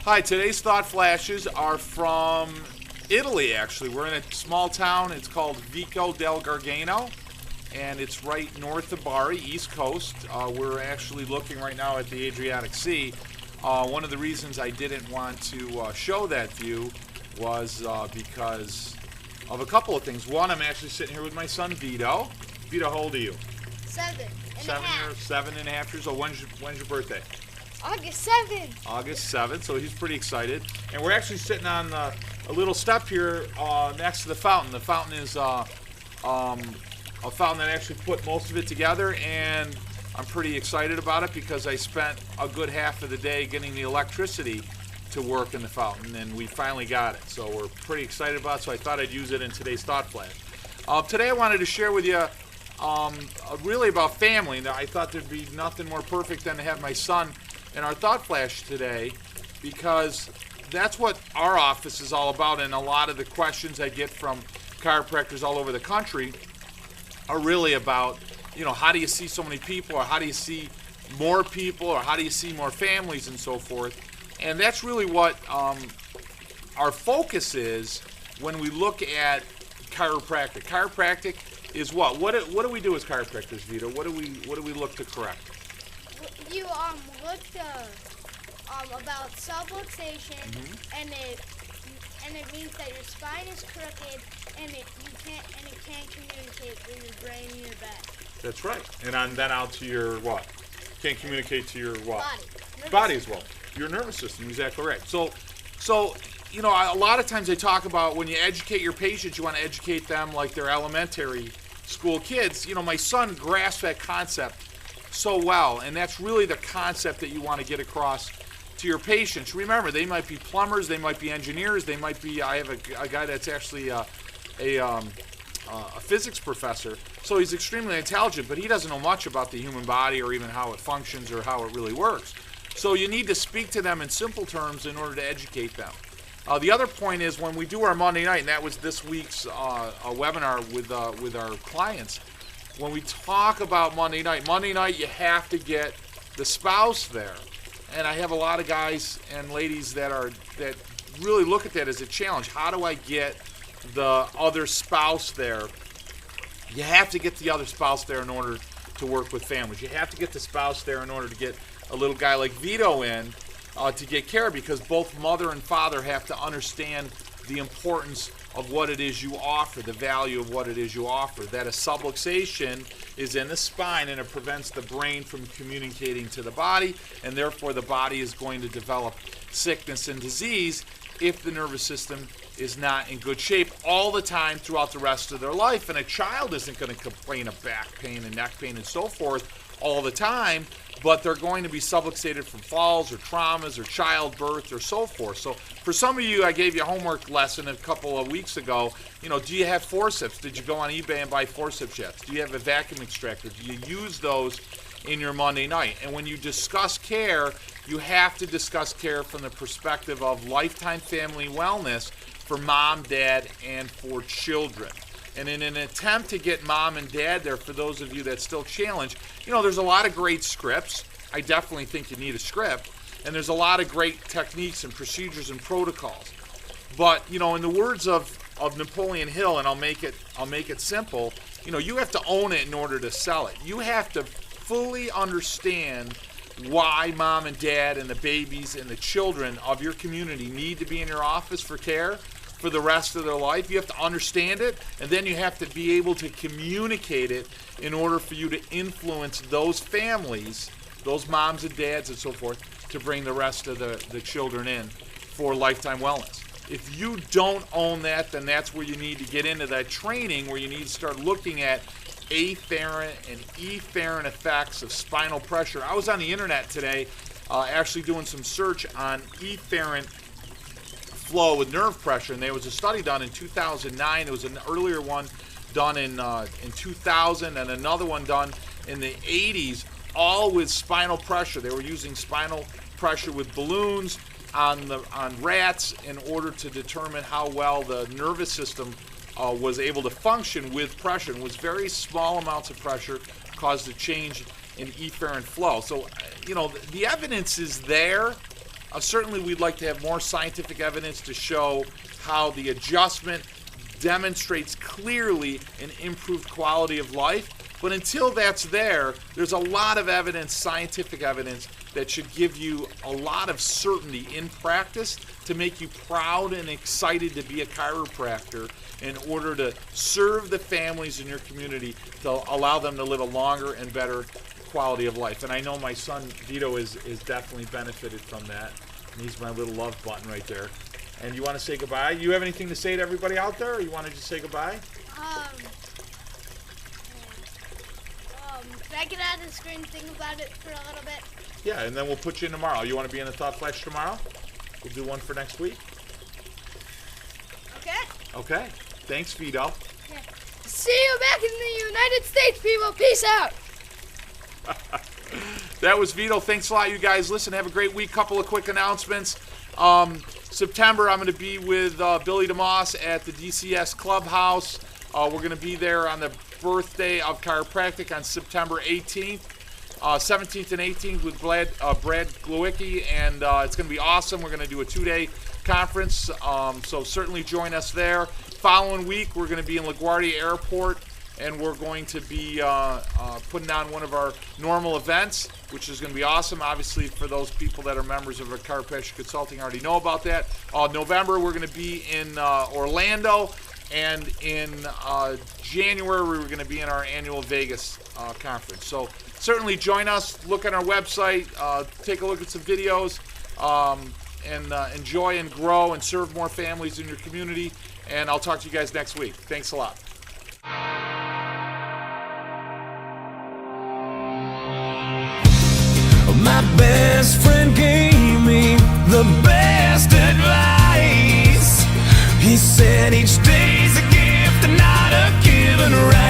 Hi, today's Thought Flashes are from Italy, actually. We're in a small town. It's called Vico del Gargano, and it's right north of Bari, East Coast. We're actually looking right now at the Adriatic Sea. One of the reasons I didn't want to show that view was because of a couple of things. One, I'm actually sitting here with my son, Vito. Vito, how old are you? 7.5 years old. When's your birthday? August 7th. August 7th, so he's pretty excited. And we're actually sitting on a little step here next to the fountain. The fountain is a fountain that actually put most of it together, and I'm pretty excited about it because I spent a good half of the day getting the electricity to work in the fountain, and we finally got it. So we're pretty excited about it, so I thought I'd use it in today's Thought Flash. Today I wanted to share with you really about family. Now, I thought there'd be nothing more perfect than to have my son in our Thought Flash today, because that's what our office is all about, and a lot of the questions I get from chiropractors all over the country are really about, how do you see so many people, or how do you see more people, or how do you see more families, and so forth. And that's really what our focus is when we look at chiropractic. Chiropractic is what? What do we do as chiropractors, Vito? What do we look to correct? You looked about subluxation, and it means that your spine is crooked, and it can't communicate with your brain and your back. That's right. And then out to your what? Can't communicate to your what? Body as well. Your nervous system, exactly right. So a lot of times I talk about when you educate your patients, you want to educate them like they're elementary school kids. My son grasped that concept so well, and that's really the concept that you want to get across to your patients. Remember, they might be plumbers, they might be engineers, they might be. I have a guy that's actually a physics professor, so he's extremely intelligent, but he doesn't know much about the human body or even how it functions or how it really works. So you need to speak to them in simple terms in order to educate them. The other point is when we do our Monday night, and that was this week's webinar with our clients. When we talk about Monday night you have to get the spouse there. And I have a lot of guys and ladies that really look at that as a challenge. How do I get the other spouse there? You have to get the other spouse there in order to work with families. You have to get the spouse there in order to get a little guy like Vito in to get care, because both mother and father have to understand the importance of what it is you offer, the value of what it is you offer. That a subluxation is in the spine, and it prevents the brain from communicating to the body, and therefore the body is going to develop sickness and disease if the nervous system is not in good shape all the time throughout the rest of their life. And a child isn't going to complain of back pain and neck pain and so forth all the time, but they're going to be subluxated from falls or traumas or childbirth or so forth. So for some of you, I gave you a homework lesson a couple of weeks ago. Do you have forceps? Did you go on eBay and buy forceps yet? Do you have a vacuum extractor? Do you use those in your Monday night? And when you discuss care, you have to discuss care from the perspective of lifetime family wellness for mom, dad, and for children. And in an attempt to get mom and dad there, for those of you that still challenge, there's a lot of great scripts. I definitely think you need a script. And there's a lot of great techniques and procedures and protocols. But, in the words of Napoleon Hill, and I'll make it simple, you have to own it in order to sell it. You have to fully understand why mom and dad and the babies and the children of your community need to be in your office for care for the rest of their life. You have to understand it, and then you have to be able to communicate it in order for you to influence those families, those moms and dads and so forth, to bring the rest of the children in for lifetime wellness. If you don't own that, then that's where you need to get into that training, where you need to start looking at afferent and efferent effects of spinal pressure. I was on the internet today actually doing some search on efferent flow with nerve pressure, and there was a study done in 2009. There was an earlier one done in 2000 and another one done in the 80s, all with spinal pressure. They were using spinal pressure with balloons on rats in order to determine how well the nervous system was able to function with pressure. And was very small amounts of pressure caused a change in efferent flow. So, the evidence is there. certainly we'd like to have more scientific evidence to show how the adjustment demonstrates clearly an improved quality of life. But until that's there, there's a lot of evidence, scientific evidence, that should give you a lot of certainty in practice to make you proud and excited to be a chiropractor in order to serve the families in your community, to allow them to live a longer and better quality of life. And I know my son Vito is definitely benefited from that. And he's my little love button right there. And you want to say goodbye? You have anything to say to everybody out there, or you want to just say goodbye? Can I get out of the screen and think about it for a little bit? Yeah, and then we'll put you in tomorrow. You want to be in the Thot Flash tomorrow? We'll do one for next week. Okay. Okay. Thanks, Vito. Yeah. See you back in the United States, people. Peace out. That was Vito. Thanks a lot, you guys. Listen, have a great week. Couple of quick announcements. September, I'm going to be with Billy DeMoss at the DCS Clubhouse. We're going to be there on the birthday of chiropractic on September 18th, 17th and 18th with Brad Glowicki, and it's going to be awesome. We're going to do a 2-day conference, so certainly join us there. Following week, we're going to be in LaGuardia Airport, and we're going to be putting on one of our normal events, which is going to be awesome. Obviously, for those people that are members of our Chiropassion Consulting already know about that. November, we're going to be in Orlando, and in January, we're going to be in our annual Vegas conference. So certainly join us. Look on our website, take a look at some videos, and enjoy and grow and serve more families in your community. And I'll talk to you guys next week. Thanks a lot. My best friend gave me the best advice. He said each day's a gift and not a given right.